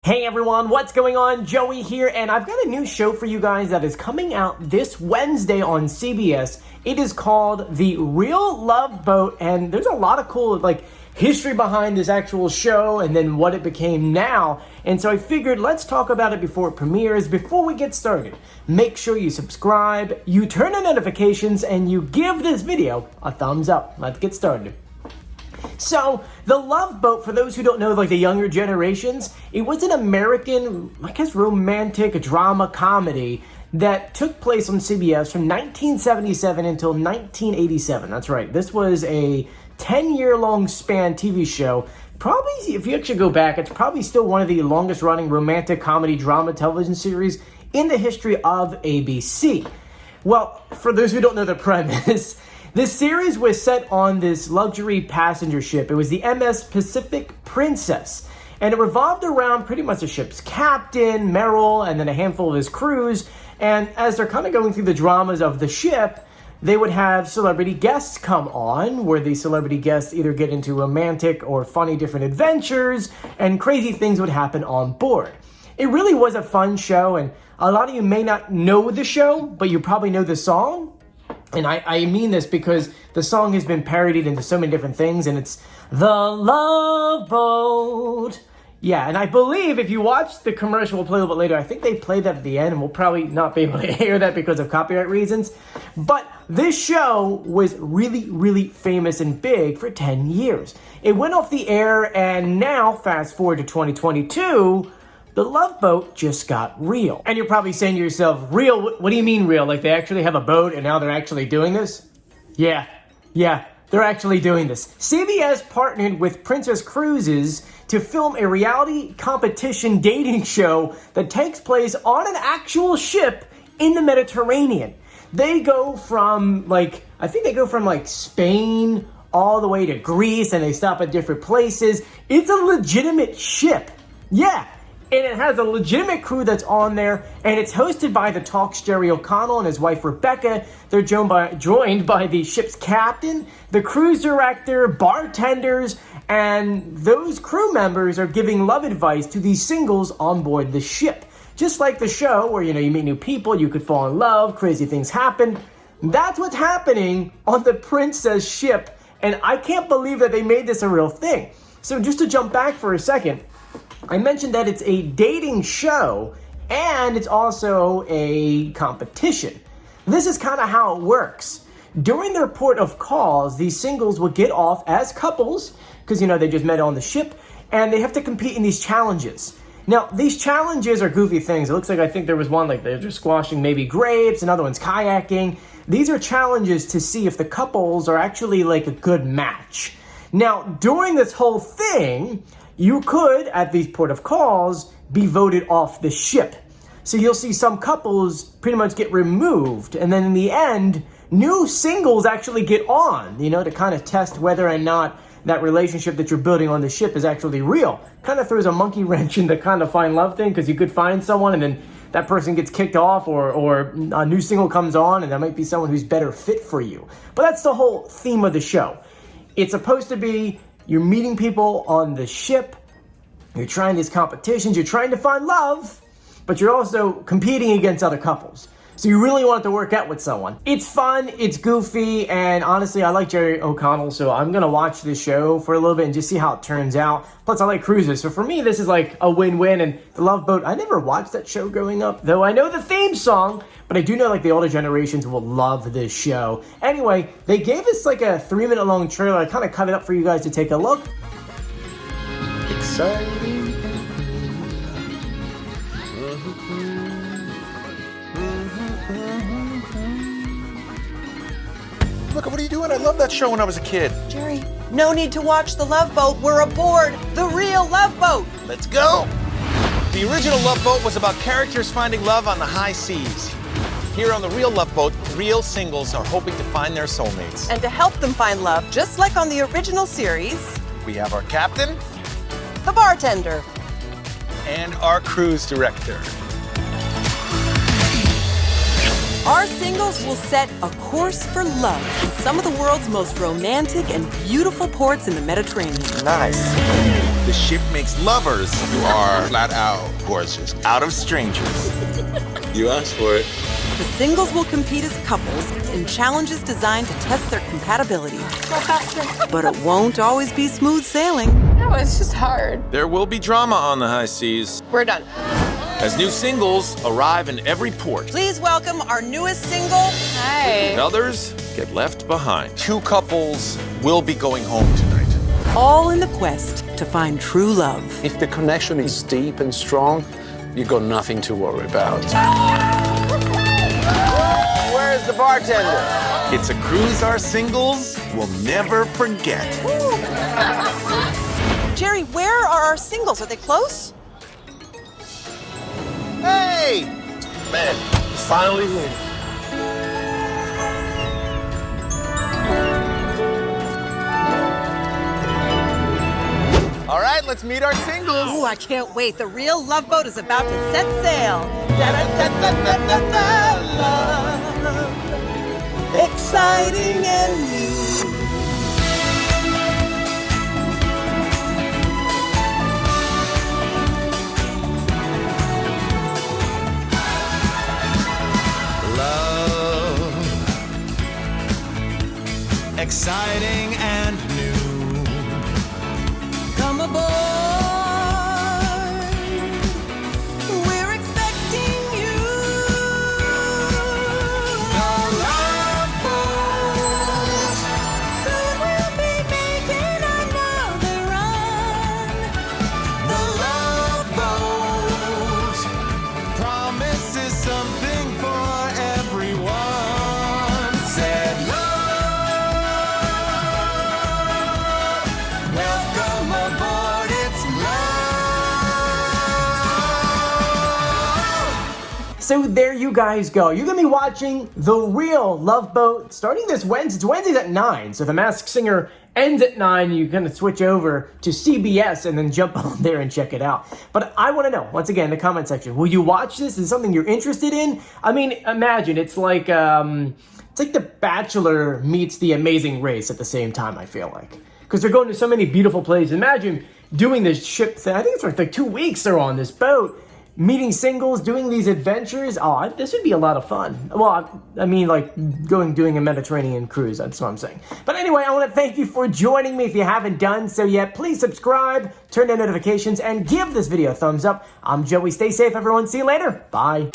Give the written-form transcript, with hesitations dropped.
Hey everyone, what's going on? Joey here, and I've got a new show for you guys that is coming out this Wednesday on CBS. It is called The Real Love Boat, and there's a lot of cool, history behind this actual show and then what it became now. And so I figured let's talk about it before it premieres. Before we get started, make sure you subscribe, you turn on notifications, and you give this video a thumbs up. Let's get started. So, The Love Boat, for those who don't know, the younger generations, it was an American, romantic drama comedy that took place on CBS from 1977 until 1987. That's right. This was a 10-year-long span TV show. Probably, if you actually go back, it's probably still one of the longest-running romantic comedy drama television series in the history of ABC. Well, for those who don't know the premise, this series was set on this luxury passenger ship. It was the MS Pacific Princess, and it revolved around pretty much the ship's captain, Merrill, and then a handful of his crews. And as they're kind of going through the dramas of the ship, they would have celebrity guests come on, where the celebrity guests either get into romantic or funny different adventures, and crazy things would happen on board. It really was a fun show, and a lot of you may not know the show, but you probably know the song. And I mean this because the song has been parodied into so many different things, and it's The Love Boat. Yeah, and I believe if you watch the commercial, we'll play a little bit later, I think they played that at the end, and we'll probably not be able to hear that because of copyright reasons. But this show was really, really famous and big for 10 years. It went off the air, and now, fast forward to 2022, The Love Boat just got real. And you're probably saying to yourself, real? What do you mean real? They actually have a boat and now they're actually doing this? Yeah, they're actually doing this. CBS partnered with Princess Cruises to film a reality competition dating show that takes place on an actual ship in the Mediterranean. They go from, I think they go from Spain all the way to Greece, and they stop at different places. It's a legitimate ship. Yeah. And it has a legitimate crew that's on there, and it's hosted by the talk's Jerry O'Connell and his wife Rebecca. They're joined by the ship's captain, the cruise director, bartenders, and those crew members are giving love advice to these singles on board the ship. Just like the show where, you meet new people, you could fall in love, crazy things happen. That's what's happening on the Princess ship, and I can't believe that they made this a real thing. So just to jump back for a second, I mentioned that it's a dating show, and it's also a competition. This is kind of how it works. During their port of calls, these singles will get off as couples, because, they just met on the ship, and they have to compete in these challenges. Now, these challenges are goofy things. It looks like, I think there was one, they're squashing maybe grapes, another one's kayaking. These are challenges to see if the couples are actually, a good match. Now, during this whole thing, you could, at these port of calls, be voted off the ship. So you'll see some couples pretty much get removed, and then in the end, new singles actually get on, to kind of test whether or not that relationship that you're building on the ship is actually real. Kind of throws a monkey wrench in the kind of find love thing, because you could find someone and then that person gets kicked off, or a new single comes on and that might be someone who's better fit for you. But that's the whole theme of the show. It's supposed to be you're meeting people on the ship, you're trying these competitions, you're trying to find love, but you're also competing against other couples. So you really want it to work out with someone. It's fun, it's goofy, and honestly, I like Jerry O'Connell, so I'm gonna watch this show for a little bit and just see how it turns out. Plus, I like cruises, so for me, this is a win-win, and The Love Boat, I never watched that show growing up, though I know the theme song, but I do know the older generations will love this show. Anyway, they gave us a 3-minute long trailer. I kind of cut it up for you guys to take a look. Exciting. Look, what are you doing? I loved that show when I was a kid. Jerry, no need to watch The Love Boat. We're aboard The Real Love Boat. Let's go. The original Love Boat was about characters finding love on the high seas. Here on The Real Love Boat, real singles are hoping to find their soulmates. And to help them find love, just like on the original series, we have our captain, the bartender, and our cruise director. Our singles will set a course for love in some of the world's most romantic and beautiful ports in the Mediterranean. Nice. The ship makes lovers who are flat out gorgeous, out of strangers. You asked for it. The singles will compete as couples in challenges designed to test their compatibility. But it won't always be smooth sailing. No, it's just hard. There will be drama on the high seas We're done. as new singles arrive in every port. Please welcome our newest single. Hi. Others get left behind. 2 couples will be going home tonight. All in the quest to find true love. If the connection is deep and strong, you got nothing to worry about. Where's the bartender? It's a cruise our singles will never forget. Jerry, where are our singles? Are they close? Hey! Man, finally win. All right, let's meet our singles. Oh, I can't wait. The real love boat is about to set sail. Da-da-da-da-da-da-da. Exciting and new. Love, exciting and new. Come aboard. We're expecting you. The Love Boat. Soon we'll be making another run. The Love Boat promises something for everyone. Said love, welcome aboard, it's love. So there you guys go. You're gonna be watching The Real Love Boat starting this Wednesday. It's Wednesdays at 9. So The Masked Singer ends at 9. You're gonna switch over to CBS and then jump on there and check it out. But I want to know, once again, in the comment section, will you watch this? Is it something you're interested in? I mean, imagine it's like The Bachelor meets The Amazing Race at the same time, I feel like. Because they're going to so many beautiful places. Imagine doing this ship thing. I think it's like 2 weeks they're on this boat, meeting singles, doing these adventures. Oh, this would be a lot of fun. Well, I mean, like doing a Mediterranean cruise. That's what I'm saying. But anyway, I want to thank you for joining me. If you haven't done so yet, please subscribe, turn on notifications, and give this video a thumbs up. I'm Joey. Stay safe, everyone. See you later. Bye.